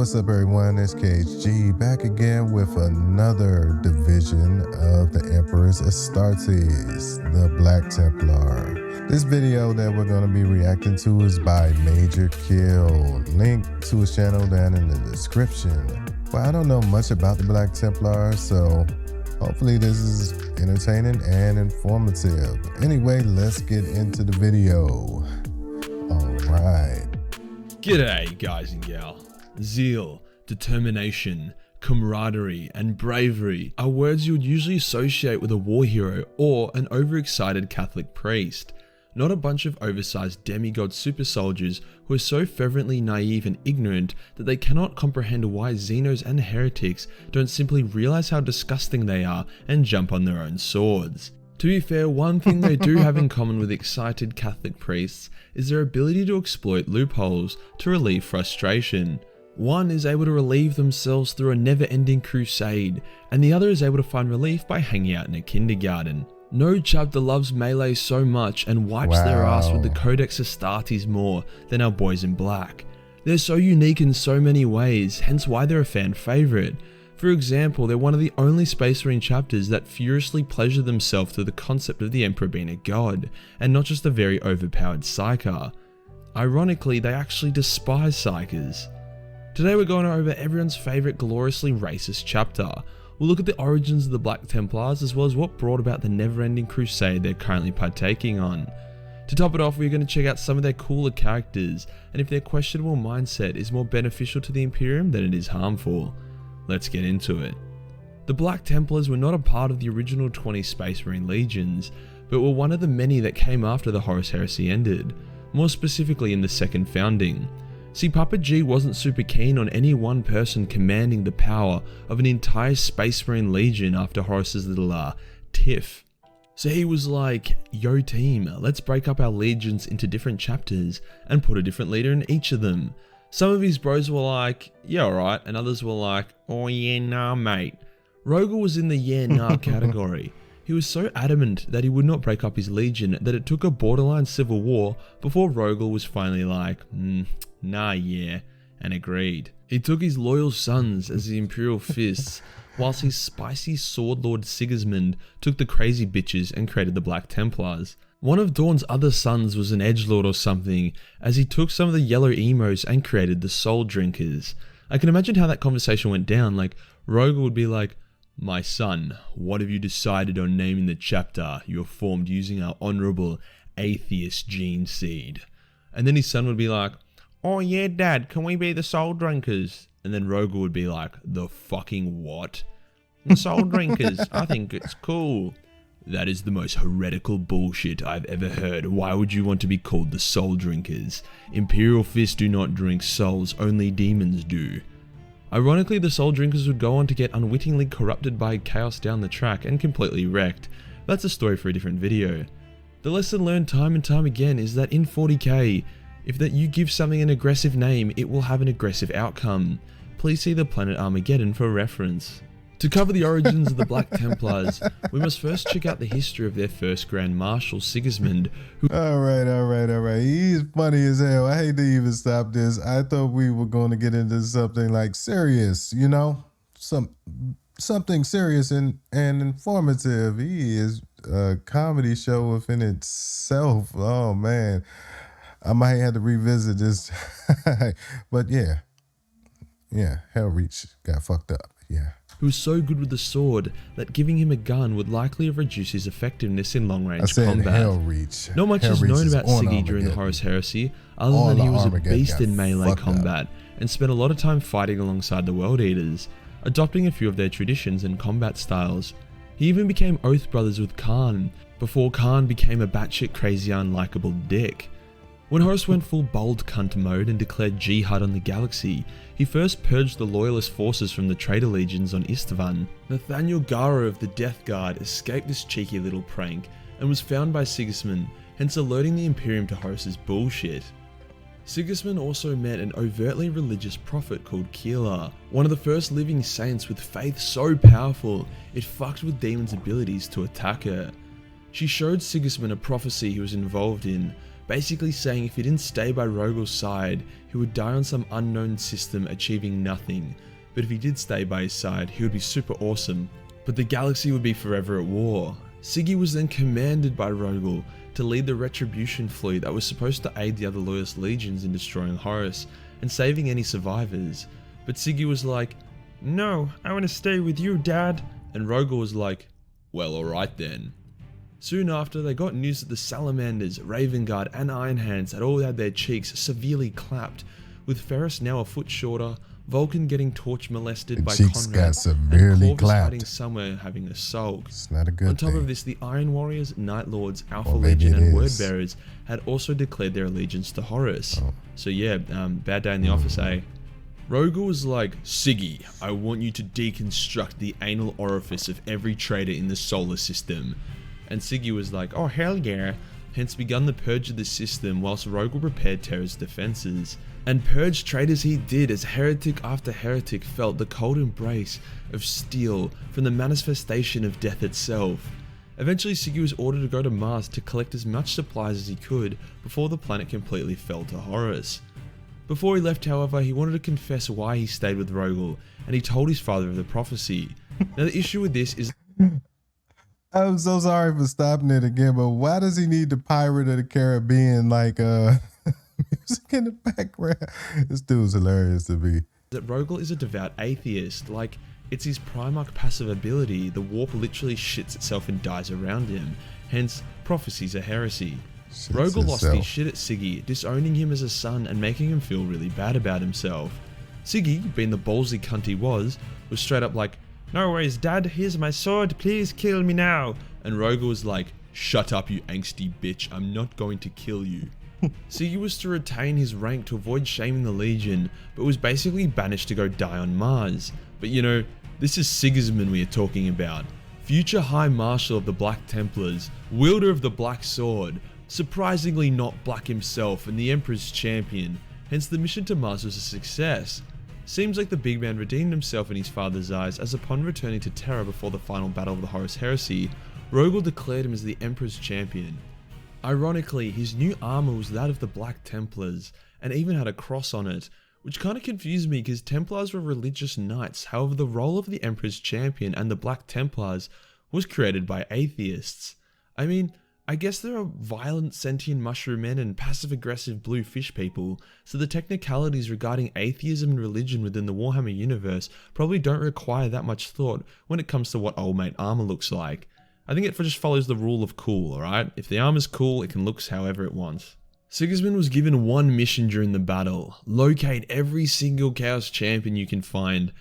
What's up everyone, it's KHG back again with another division of the Emperor's Astartes, the Black Templar. This video that we're going to be reacting to is by Majorkill. Link to his channel down in the description. Well, I don't know much about the Black Templar, so hopefully this is entertaining and informative. Anyway, let's get into the video. Alright. G'day guys and gal. Zeal, determination, camaraderie, and bravery are words you would usually associate with a war hero or an overexcited Catholic priest, not a bunch of oversized demigod super soldiers who are so fervently naive and ignorant that they cannot comprehend why Xenos and heretics don't simply realize how disgusting they are and jump on their own swords. To be fair, one thing they do have in common with excited Catholic priests is their ability to exploit loopholes to relieve frustration. One is able to relieve themselves through a never-ending crusade, and the other is able to find relief by hanging out in a kindergarten. No chapter loves melee so much and wipes their ass with the Codex Astartes more than our boys in black. They're so unique in so many ways, hence why they're a fan favourite. For example, they're one of the only Space Marine chapters that furiously pleasure themselves through the concept of the Emperor being a god, and not just a very overpowered psyker. Ironically, they actually despise psykers. Today we're going over everyone's favourite gloriously racist chapter. We'll look at the origins of the Black Templars as well as what brought about the Never-Ending Crusade they're currently partaking on. To top it off, we're going to check out some of their cooler characters and if their questionable mindset is more beneficial to the Imperium than it is harmful. Let's get into it. The Black Templars were not a part of the original 20 Space Marine legions, but were one of the many that came after the Horus Heresy ended, more specifically in the second founding. See, Papa G wasn't super keen on any one person commanding the power of an entire Space Marine legion after Horus's little tiff. So he was like, yo team, let's break up our legions into different chapters and put a different leader in each of them. Some of his bros were like, yeah alright, and others were like, oh yeah nah mate. Rogel was in the yeah nah category. He was so adamant that he would not break up his legion that it took a borderline civil war before Rogel was finally like, nah yeah, and agreed. He took his loyal sons as the Imperial Fists, whilst his spicy sword lord Sigismund took the crazy bitches and created the Black Templars. One of Dawn's other sons was an edgelord or something, as he took some of the yellow emos and created the Soul Drinkers. I can imagine how that conversation went down, like Rogel would be like, my son, what have you decided on naming the chapter you have formed using our honourable atheist gene seed? And then his son would be like, oh yeah dad, can we be the Soul Drinkers? And then Rogel would be like, the fucking what? The Soul Drinkers, I think it's cool. That is the most heretical bullshit I've ever heard. Why would you want to be called the Soul Drinkers? Imperial Fists do not drink souls, only demons do. Ironically, the Soul Drinkers would go on to get unwittingly corrupted by chaos down the track and completely wrecked. That's a story for a different video. The lesson learned time and time again is that in 40k, if that you give something an aggressive name, it will have an aggressive outcome. Please see the planet Armageddon for reference. To cover the origins of the Black Templars, we must first check out the history of their first Grand Marshal, Sigismund, who— Alright. He's funny as hell. I hate to even stop this. I thought we were going to get into something like serious, you know? Something serious and informative. He is a comedy show within itself. Oh, man. I might have to revisit this. But yeah, Helbrecht got fucked up. Yeah. Who was so good with the sword that giving him a gun would likely have reduced his effectiveness in long-range combat. Not much is known about Siggy during the Horus Heresy, other than he was a beast in melee combat and spent a lot of time fighting alongside the World Eaters, adopting a few of their traditions and combat styles. He even became oath brothers with Khan, before Khan became a batshit crazy unlikable dick. When Horus went full bold cunt mode and declared jihad on the galaxy, he first purged the loyalist forces from the traitor legions on Istvan. Nathaniel Gara of the Death Guard escaped this cheeky little prank and was found by Sigismund, hence alerting the Imperium to Horus's bullshit. Sigismund also met an overtly religious prophet called Kila, one of the first living saints with faith so powerful it fucked with demons' abilities to attack her. She showed Sigismund a prophecy he was involved in, basically saying if he didn't stay by Rogal's side, he would die on some unknown system achieving nothing, but if he did stay by his side, he would be super awesome, but the galaxy would be forever at war. Siggy was then commanded by Rogal to lead the Retribution fleet that was supposed to aid the other Loyalist legions in destroying Horus and saving any survivors, but Siggy was like, "No, I want to stay with you, Dad," and Rogal was like, "Well, alright then." Soon after, they got news that the Salamanders, Raven Guard and Iron Hands had all had their cheeks severely clapped, with Ferris now a foot shorter, Vulcan getting torch molested by cheeks Conrad, got severely and Corvus clapped. hiding somewhere having a sulk. It's not a good On top thing. of this, the Iron Warriors, Night Lords, Alpha Or maybe Legion it and is. Wordbearers had also declared their allegiance to Horus. Oh. So yeah, bad day in the office, eh? Rogal was like, "Siggy, I want you to deconstruct the anal orifice of every traitor in the solar system." And Siggy was like, "Oh hell yeah," hence begun the purge of the system whilst Rogal prepared Terra's defences. And purge traitors he did as heretic after heretic felt the cold embrace of steel from the manifestation of death itself. Eventually Siggy was ordered to go to Mars to collect as much supplies as he could before the planet completely fell to Horus. Before he left, however, he wanted to confess why he stayed with Rogal, and he told his father of the prophecy. Now the issue with this is I'm so sorry for stopping it again, but why does he need the Pirate of the Caribbean like music in the background? This dude's hilarious to me. that Rogal is a devout atheist. Like, it's his Primarch passive ability. The warp literally shits itself and dies around him. Hence, prophecies are heresy. Rogal lost his shit at Siggy, disowning him as a son and making him feel really bad about himself. Siggy, being the ballsy cunt he was straight up like, "No worries, Dad, here's my sword, please kill me now." And Rogal was like, "Shut up, you angsty bitch, I'm not going to kill you." Siggy was to retain his rank to avoid shaming the Legion, but was basically banished to go die on Mars. But you know, this is Sigismund we are talking about. Future High Marshal of the Black Templars, wielder of the Black Sword, surprisingly not black himself and the Emperor's champion, hence the mission to Mars was a success. Seems like the big man redeemed himself in his father's eyes, as upon returning to Terra before the final battle of the Horus Heresy, Rogal declared him as the Emperor's champion. Ironically, his new armor was that of the Black Templars, and even had a cross on it, which kind of confused me because Templars were religious knights. However, the role of the Emperor's champion and the Black Templars was created by atheists. I mean, I guess there are violent sentient mushroom men and passive-aggressive blue fish people, so the technicalities regarding atheism and religion within the Warhammer universe probably don't require that much thought when it comes to what old mate armor looks like. I think it just follows the rule of cool, alright? If the armor's cool, it can look however it wants. Sigismund was given one mission during the battle: locate every single Chaos champion you can find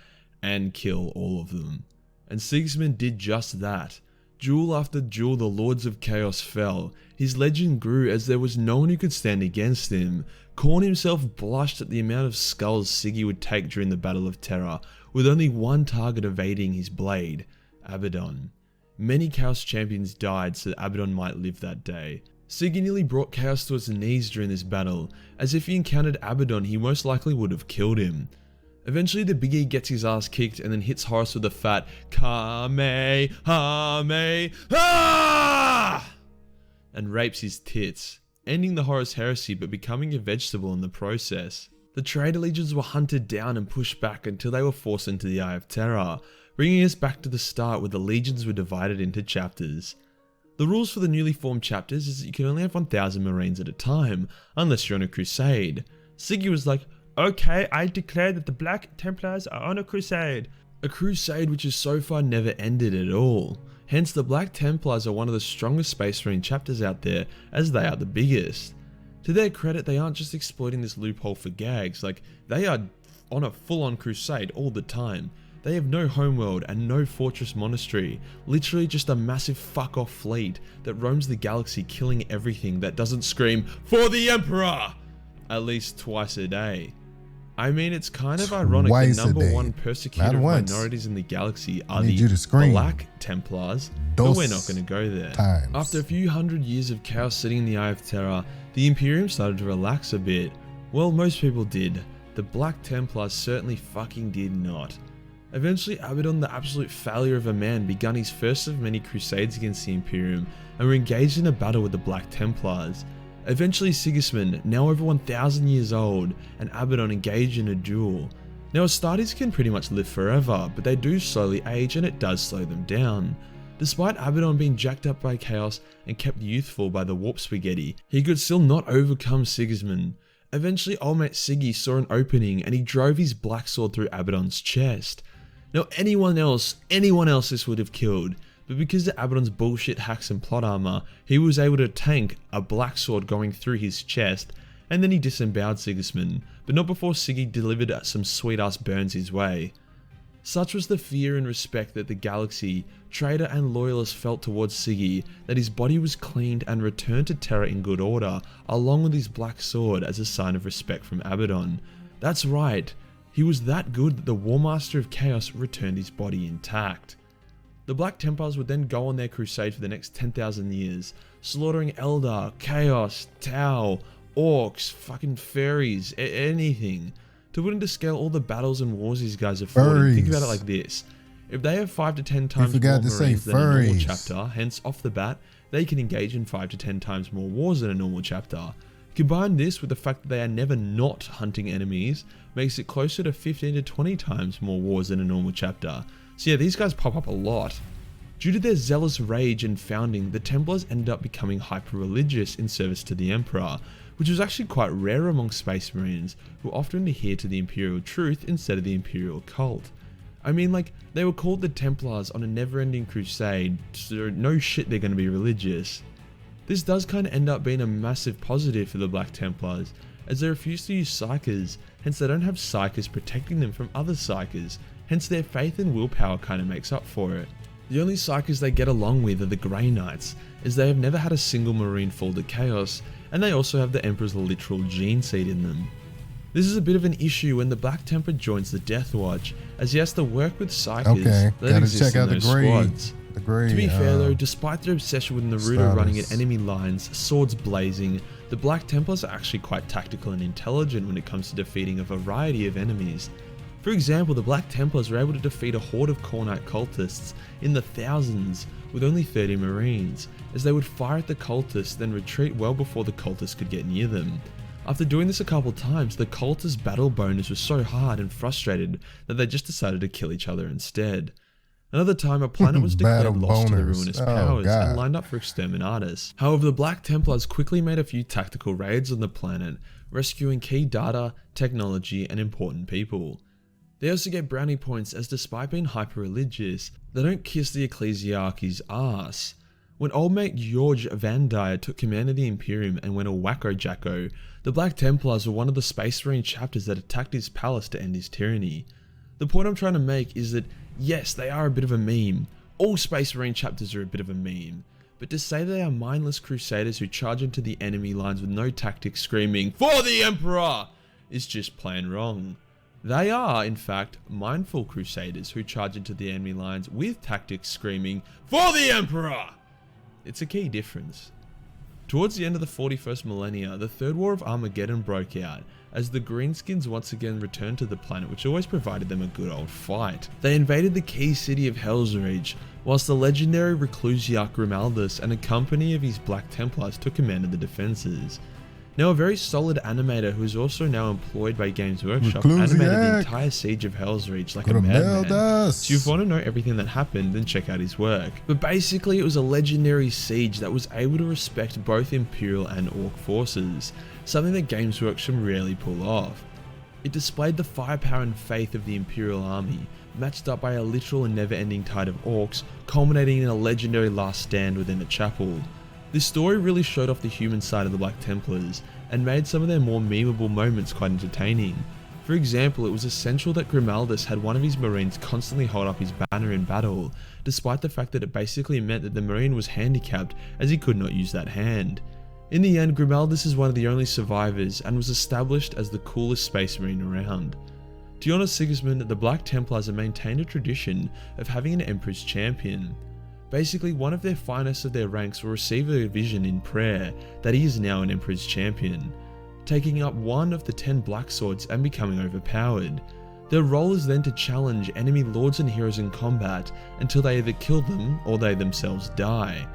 and kill all of them. And Sigismund did just that. Duel after duel, the Lords of Chaos fell. His legend grew as there was no one who could stand against him. Khorne himself blushed at the amount of skulls Siggy would take during the Battle of Terra, with only one target evading his blade, Abaddon. Many Chaos champions died so that Abaddon might live that day. Siggy nearly brought Chaos to its knees during this battle, as if he encountered Abaddon he most likely would have killed him. Eventually the Big E gets his ass kicked and then hits Horus with a fat Kamehameha and rapes his tits, ending the Horus Heresy but becoming a vegetable in the process. The traitor legions were hunted down and pushed back until they were forced into the Eye of Terror, bringing us back to the start where the legions were divided into chapters. The rules for the newly formed chapters is that you can only have 1,000 Marines at a time, unless you're on a crusade. Siggy was like, "Okay, I declare that the Black Templars are on a crusade." A crusade which has so far never ended at all. Hence the Black Templars are one of the strongest Space Marine chapters out there, as they are the biggest. To their credit, they aren't just exploiting this loophole for gags, like they are on a full-on crusade all the time. They have no homeworld and no fortress monastery, literally just a massive fuck-off fleet that roams the galaxy killing everything that doesn't scream, "For the Emperor!" at least twice a day. I mean, it's kind of ironic the number one persecutor of minorities in the galaxy are the Black Templars, but we're not going to go there. After a few hundred years of chaos sitting in the Eye of Terror, the Imperium started to relax a bit. Well, most people did. The Black Templars certainly fucking did not. Eventually, Abaddon, the absolute failure of a man, begun his first of many crusades against the Imperium and were engaged in a battle with the Black Templars. Eventually Sigismund, now over 1000 years old, and Abaddon engage in a duel. Now Astartes can pretty much live forever, but they do slowly age and it does slow them down. Despite Abaddon being jacked up by chaos and kept youthful by the warp spaghetti, he could still not overcome Sigismund. Eventually old mate Siggy saw an opening and he drove his black sword through Abaddon's chest. Now anyone else this would have killed, but because of Abaddon's bullshit hacks and plot armor, he was able to tank a black sword going through his chest, and then he disemboweled Sigismund, but not before Siggy delivered some sweet ass burns his way. Such was the fear and respect that the galaxy, traitor and loyalists felt towards Siggy that his body was cleaned and returned to Terra in good order, along with his black sword as a sign of respect from Abaddon. That's right, he was that good that the War Master of Chaos returned his body intact. The Black Templars would then go on their crusade for the next 10,000 years, slaughtering Eldar, Chaos, Tau, Orcs, fucking fairies, anything. To put into scale all the battles and wars these guys have fought, and think about it like this. If they have 5 to 10 times more Marines than a normal chapter, hence off the bat, they can engage in 5 to 10 times more wars than a normal chapter. Combine this with the fact that they are never not hunting enemies, makes it closer to 15 to 20 times more wars than a normal chapter. So yeah, these guys pop up a lot. Due to their zealous rage and founding, the Templars ended up becoming hyper-religious in service to the Emperor, which was actually quite rare among Space Marines, who often adhere to the Imperial truth instead of the Imperial cult. I mean, like, they were called the Templars on a Never-Ending Crusade, so no shit they're going to be religious. This does kind of end up being a massive positive for the Black Templars, as they refuse to use Psykers, hence they don't have Psykers protecting them from other Psykers, hence their faith and willpower kind of makes up for it. The only Psykers they get along with are the Grey Knights, as they have never had a single Marine fall to Chaos, and they also have the Emperor's literal gene seed in them. This is a bit of an issue when the Black Templar joins the Death Watch, as he has to work with Psykers that exist in those squads. To be fair though, despite their obsession with Naruto running at enemy lines, swords blazing, the Black Templars are actually quite tactical and intelligent when it comes to defeating a variety of enemies. For example, the Black Templars were able to defeat a horde of Khornite cultists in the thousands with only 30 Marines, as they would fire at the cultists then retreat well before the cultists could get near them. After doing this a couple times, the cultist battle bonus was so hard and frustrated that they just decided to kill each other instead. Another time, a planet was declared lost to the ruinous powers and lined up for exterminatus. However, the Black Templars quickly made a few tactical raids on the planet, rescuing key data, technology, and important people. They also get brownie points as despite being hyper-religious, they don't kiss the ecclesiarchy's ass. When old mate George Van Dyer took command of the Imperium and went all wacko-jacko, the Black Templars were one of the Space Marine chapters that attacked his palace to end his tyranny. The point I'm trying to make is that, yes, they are a bit of a meme. All Space Marine chapters are a bit of a meme. But to say they are mindless crusaders who charge into the enemy lines with no tactics screaming, "For the Emperor!" is just plain wrong. They are, in fact, mindful crusaders who charge into the enemy lines with tactics screaming, "For the Emperor!" It's a key difference. Towards the end of the 41st millennia, the Third War of Armageddon broke out, as the Greenskins once again returned to the planet, which always provided them a good old fight. They invaded the key city of Helbrecht, whilst the legendary Reclusiarch Grimaldus and a company of his Black Templars took command of the defences. Now, a very solid animator who is also now employed by Games Workshop animated the entire siege of Helbrecht like a madman. So if you want to know everything that happened, then check out his work. But basically, it was a legendary siege that was able to respect both Imperial and Orc forces, something that Games Workshop rarely pull off. It displayed the firepower and faith of the Imperial army, matched up by a literal and never-ending tide of Orcs, culminating in a legendary last stand within a chapel. This story really showed off the human side of the Black Templars, and made some of their more memeable moments quite entertaining. For example, it was essential that Grimaldus had one of his Marines constantly hold up his banner in battle, despite the fact that it basically meant that the Marine was handicapped as he could not use that hand. In the end, Grimaldus is one of the only survivors and was established as the coolest Space Marine around. To honour Sigismund, the Black Templars have maintained a tradition of having an Emperor's Champion. Basically, one of their finest of their ranks will receive a vision in prayer that he is now an Emperor's Champion, taking up one of the 10 Black Swords and becoming overpowered. Their role is then to challenge enemy lords and heroes in combat until they either kill them or they themselves die.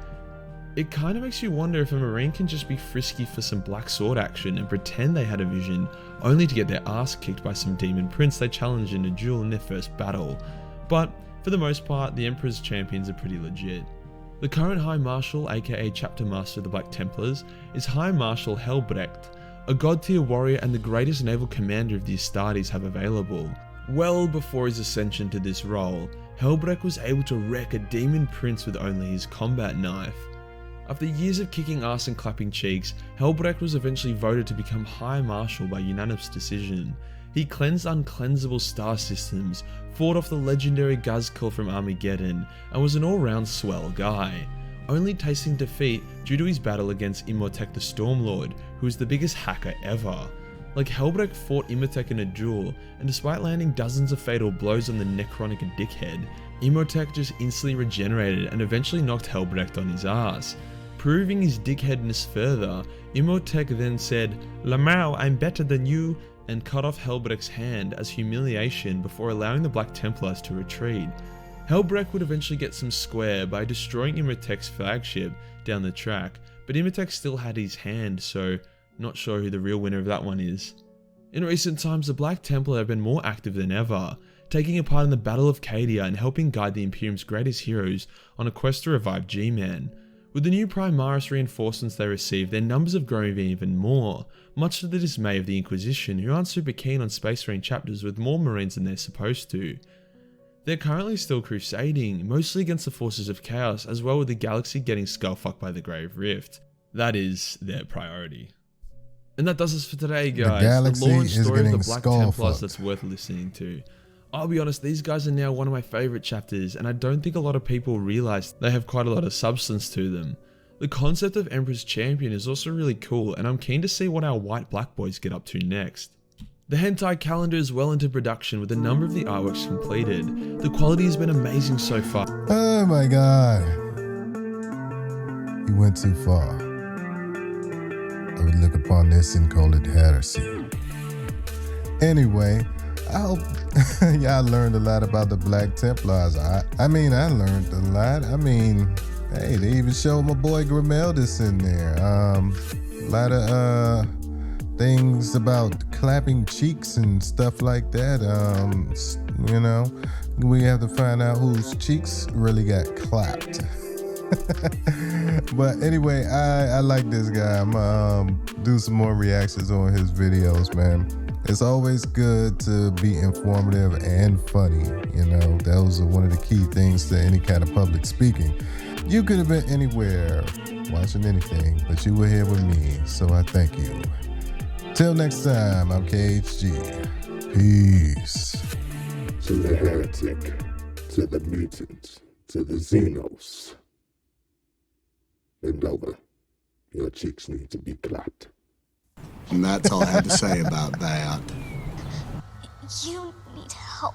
It kind of makes you wonder if a Marine can just be frisky for some black sword action and pretend they had a vision, only to get their ass kicked by some demon prince they challenged in a duel in their first battle. But for the most part, the Emperor's champions are pretty legit. The current High Marshal, aka Chapter Master of the Black Templars, is High Marshal Helbrecht, a god tier warrior and the greatest naval commander of the Astartes have available. Well before his ascension to this role, Helbrecht was able to wreck a demon prince with only his combat knife. After years of kicking ass and clapping cheeks, Helbrecht was eventually voted to become High Marshal by unanimous decision. He cleansed uncleansable star systems, fought off the legendary Gazkill from Armageddon, and was an all-round swell guy, only tasting defeat due to his battle against Imhotep the Stormlord, who was the biggest hacker ever. Like, Helbrecht fought Imhotep in a duel, and despite landing dozens of fatal blows on the necronic dickhead, Imhotep just instantly regenerated and eventually knocked Helbrecht on his ass. Proving his dickheadness further, Imhotep then said, "Lamau, I'm better than you," and cut off Helbrecht's hand as humiliation before allowing the Black Templars to retreat. Helbrecht would eventually get some square by destroying Imhotep's flagship down the track, but Imhotep still had his hand, so not sure who the real winner of that one is. In recent times, the Black Templar have been more active than ever, taking a part in the Battle of Cadia and helping guide the Imperium's greatest heroes on a quest to revive G-Man. With the new Primaris reinforcements they received, their numbers have grown even more, much to the dismay of the Inquisition, who aren't super keen on Space Marine chapters with more Marines than they're supposed to. They're currently still crusading, mostly against the forces of Chaos, as well with the galaxy getting skullfucked by the Grave Rift. That is their priority. And that does us for today, guys. The lore and story of the Black Templars that's worth listening to. I'll be honest, these guys are now one of my favourite chapters, and I don't think a lot of people realise they have quite a lot of substance to them. The concept of Emperor's Champion is also really cool, and I'm keen to see what our white black boys get up to next. The hentai calendar is well into production with a number of the artworks completed. The quality has been amazing so far. Oh my god. You went too far. I would look upon this and call it heresy. Anyway, I hope y'all learned a lot about the Black Templars. I mean, I learned a lot. I mean, hey, they even showed my boy Grimeldus in there. A lot of things about clapping cheeks and stuff like that. You know, we have to find out whose cheeks really got clapped. But anyway, I like this guy. I'm do some more reactions on his videos, man. It's always good to be informative and funny. You know, those are one of the key things to any kind of public speaking. You could have been anywhere watching anything, but you were here with me, so I thank you. Till next time, I'm KHG. Peace. To the heretic, to the mutant, to the Xenos. Bend over. Your cheeks need to be clapped. And that's all I had to say about that. You need help.